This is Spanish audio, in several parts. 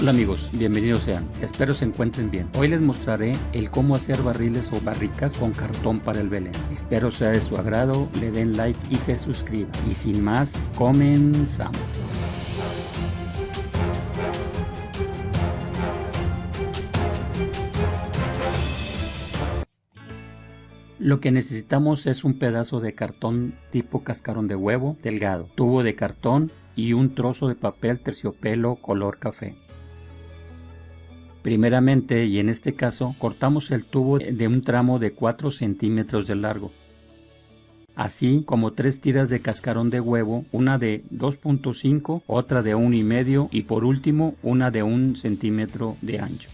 Hola amigos, bienvenidos sean, espero se encuentren bien. Hoy les mostraré el cómo hacer barriles o barricas con cartón para el Belén. Espero sea de su agrado, le den like y se suscriban. Y sin más, comenzamos. Lo que necesitamos es un pedazo de cartón tipo cascarón de huevo delgado, tubo de cartón y un trozo de papel terciopelo color café. Primeramente, y en este caso, cortamos el tubo de un tramo de 4 centímetros de largo, así como 3 tiras de cascarón de huevo, una de 2.5, otra de 1,5 y por último una de 1 centímetro de ancho,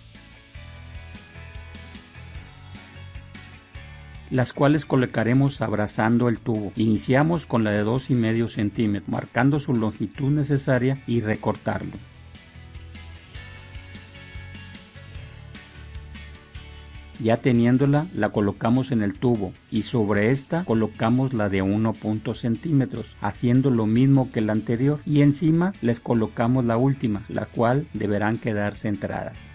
las cuales colocaremos abrazando el tubo. Iniciamos con la de 2,5 centímetros, marcando su longitud necesaria y recortarlo. Ya teniéndola, la colocamos en el tubo y sobre esta colocamos la de 1 centímetros, haciendo lo mismo que la anterior, y encima les colocamos la última, la cual deberán quedar centradas.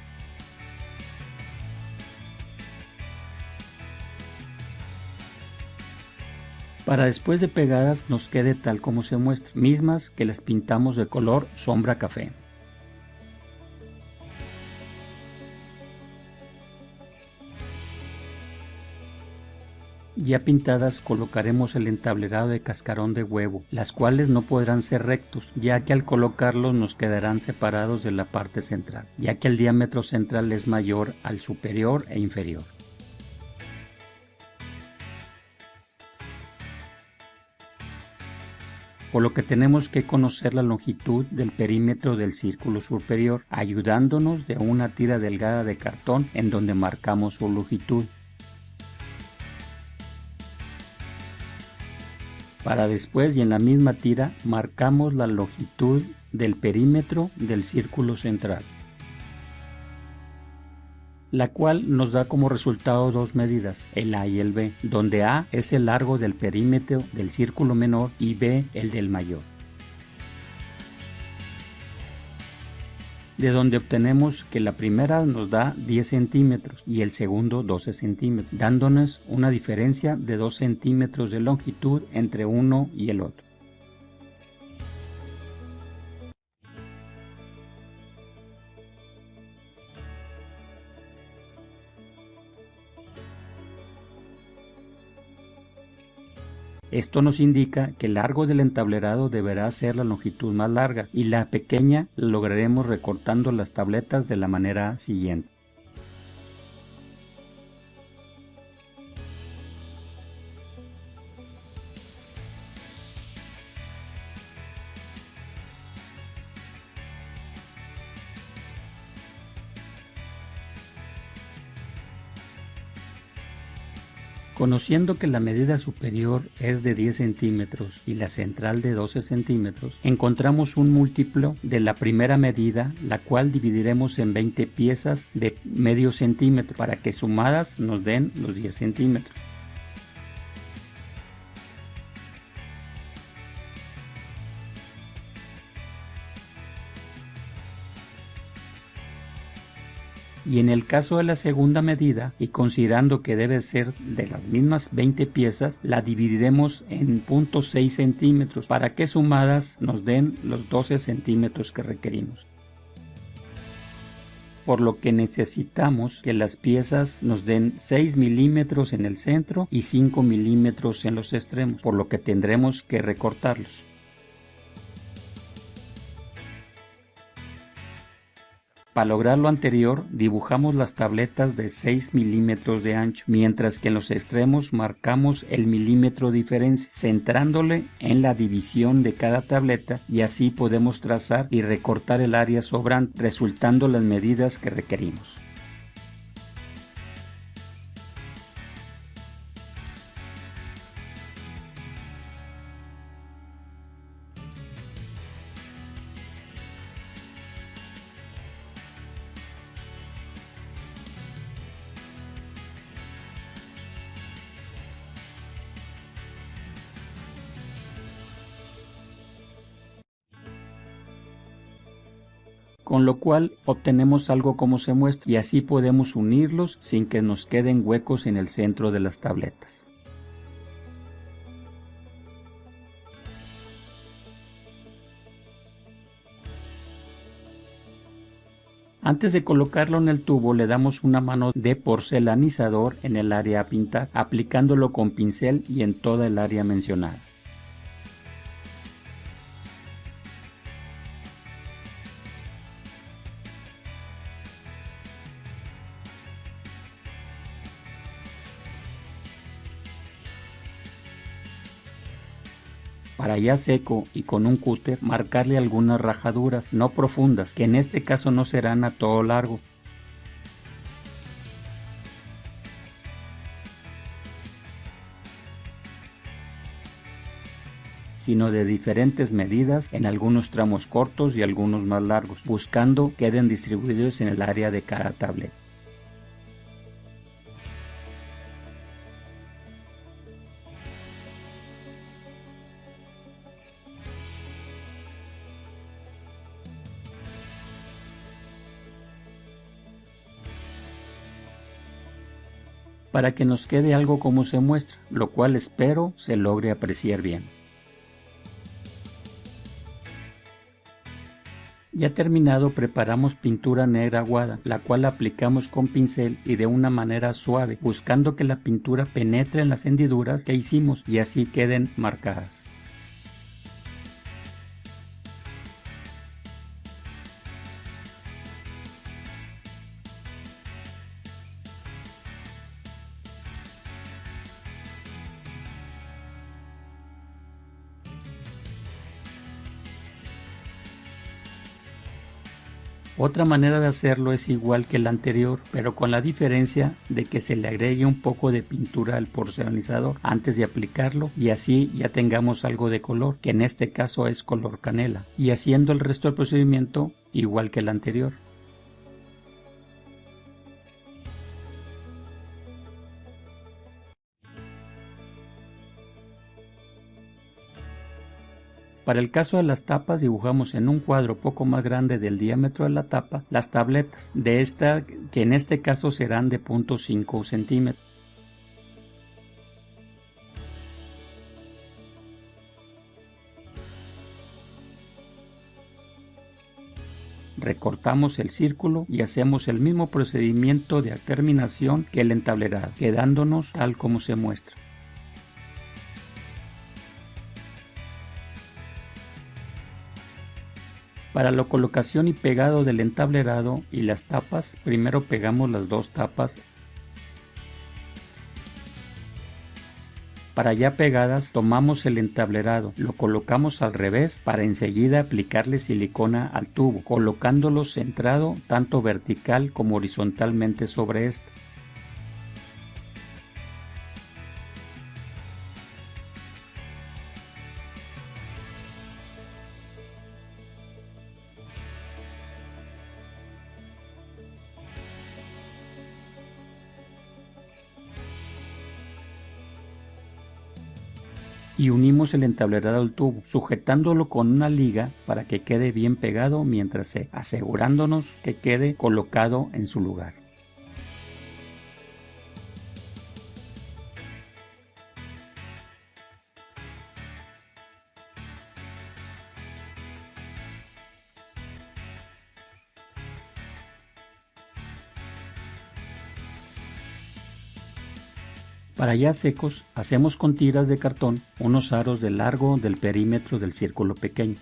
Para después de pegadas nos quede tal como se muestra, mismas que las pintamos de color sombra café. Ya pintadas colocaremos el entablerado de cascarón de huevo, las cuales no podrán ser rectos, ya que al colocarlos nos quedarán separados de la parte central, ya que el diámetro central es mayor al superior e inferior. Por lo que tenemos que conocer la longitud del perímetro del círculo superior, ayudándonos de una tira delgada de cartón en donde marcamos su longitud. Para después y en la misma tira marcamos la longitud del perímetro del círculo central, la cual nos da como resultado dos medidas, el A y el B, donde A es el largo del perímetro del círculo menor y B el del mayor, de donde obtenemos que la primera nos da 10 centímetros y el segundo 12 centímetros, dándonos una diferencia de 2 centímetros de longitud entre uno y el otro. Esto nos indica que el largo del entablerado deberá ser la longitud más larga y la pequeña la lograremos recortando las tabletas de la manera siguiente. Conociendo que la medida superior es de 10 centímetros y la central de 12 centímetros, encontramos un múltiplo de la primera medida, la cual dividiremos en 20 piezas de medio centímetro para que sumadas nos den los 10 centímetros. Y en el caso de la segunda medida, y considerando que debe ser de las mismas 20 piezas, la dividiremos en 0.6 centímetros para que sumadas nos den los 12 centímetros que requerimos. Por lo que necesitamos que las piezas nos den 6 milímetros en el centro y 5 milímetros en los extremos, por lo que tendremos que recortarlos. Para lograr lo anterior, dibujamos las tabletas de 6 milímetros de ancho, mientras que en los extremos marcamos el milímetro de diferencia, centrándole en la división de cada tableta, y así podemos trazar y recortar el área sobrante, resultando las medidas que requerimos. con lo cual obtenemos algo como se muestra y así podemos unirlos sin que nos queden huecos en el centro de las tabletas. Antes de colocarlo en el tubo le damos una mano de porcelanizador en el área a pintar, aplicándolo con pincel y en toda el área mencionada. Para ya seco y con un cúter marcarle algunas rajaduras no profundas, que en este caso no serán a todo largo. Sino de diferentes medidas en algunos tramos cortos y algunos más largos, buscando queden distribuidos en el área de cada tableta. Para que nos quede algo como se muestra, lo cual espero se logre apreciar bien. Ya terminado, preparamos pintura negra aguada, la cual aplicamos con pincel y de una manera suave, buscando que la pintura penetre en las hendiduras que hicimos y así queden marcadas. Otra manera de hacerlo es igual que la anterior, pero con la diferencia de que se le agregue un poco de pintura al porcelanizador antes de aplicarlo y así ya tengamos algo de color, que en este caso es color canela, y haciendo el resto del procedimiento igual que el anterior. Para el caso de las tapas dibujamos en un cuadro poco más grande del diámetro de la tapa las tabletas, de esta que en este caso serán de 0.5 centímetros. Recortamos el círculo y hacemos el mismo procedimiento de terminación que el entablerado, quedándonos tal como se muestra. Para la colocación y pegado del entablerado y las tapas, primero pegamos las dos tapas. Para ya pegadas, tomamos el entablerado, lo colocamos al revés para enseguida aplicarle silicona al tubo, colocándolo centrado tanto vertical como horizontalmente sobre este. Y unimos el entablerado al tubo, sujetándolo con una liga para que quede bien pegado mientras seca, asegurándonos que quede colocado en su lugar. Para ya secos, hacemos con tiras de cartón unos aros de largo del perímetro del círculo pequeño.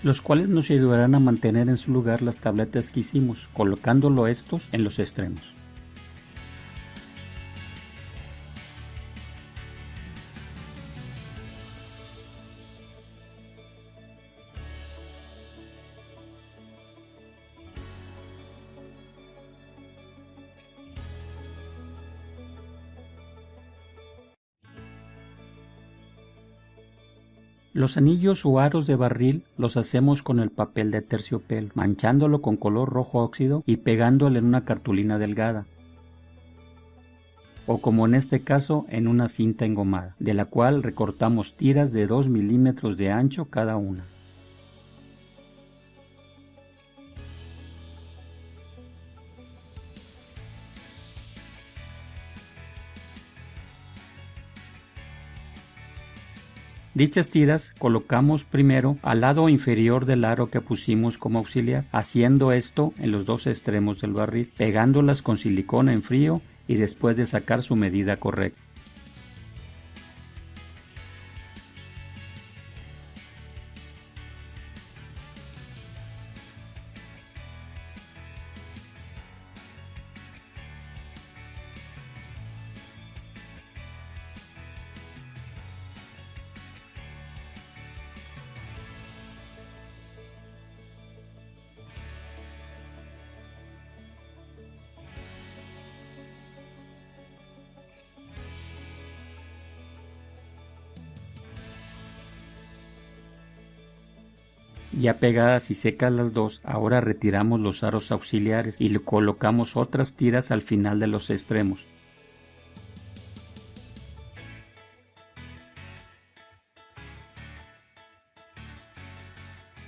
Los cuales nos ayudarán a mantener en su lugar las tabletas que hicimos, colocándolo estos en los extremos. Los anillos o aros de barril los hacemos con el papel de terciopelo, manchándolo con color rojo óxido y pegándole en una cartulina delgada. o como en este caso en una cinta engomada, de la cual recortamos tiras de 2 milímetros de ancho cada una. Dichas tiras colocamos primero al lado inferior del aro que pusimos como auxiliar, haciendo esto en los dos extremos del barril, pegándolas con silicona en frío y después de sacar su medida correcta. Ya pegadas y secas las dos, ahora retiramos los aros auxiliares y le colocamos otras tiras al final de los extremos.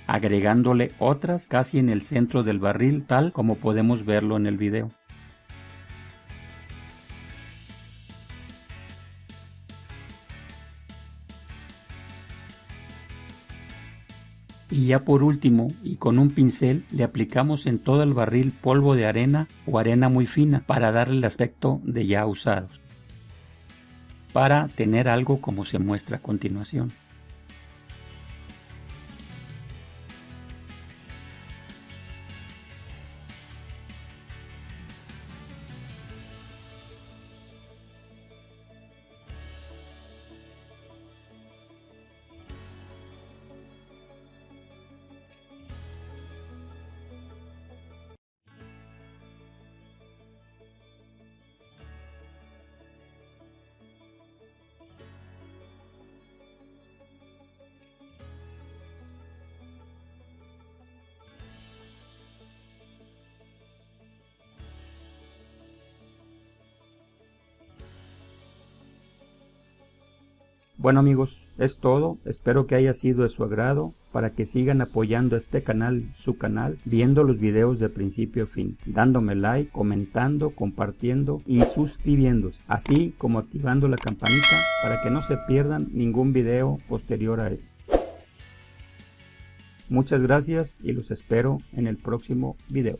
Agregándole otras casi en el centro del barril, tal como podemos verlo en el video. Y ya por último, y con un pincel, le aplicamos en todo el barril polvo de arena o arena muy fina para darle el aspecto de ya usados, para tener algo como se muestra a continuación. Bueno amigos, es todo, espero que haya sido de su agrado, para que sigan apoyando este canal, su canal, viendo los videos de principio a fin, dándome like, comentando, compartiendo y suscribiéndose, así como activando la campanita para que no se pierdan ningún video posterior a este. Muchas gracias y los espero en el próximo video.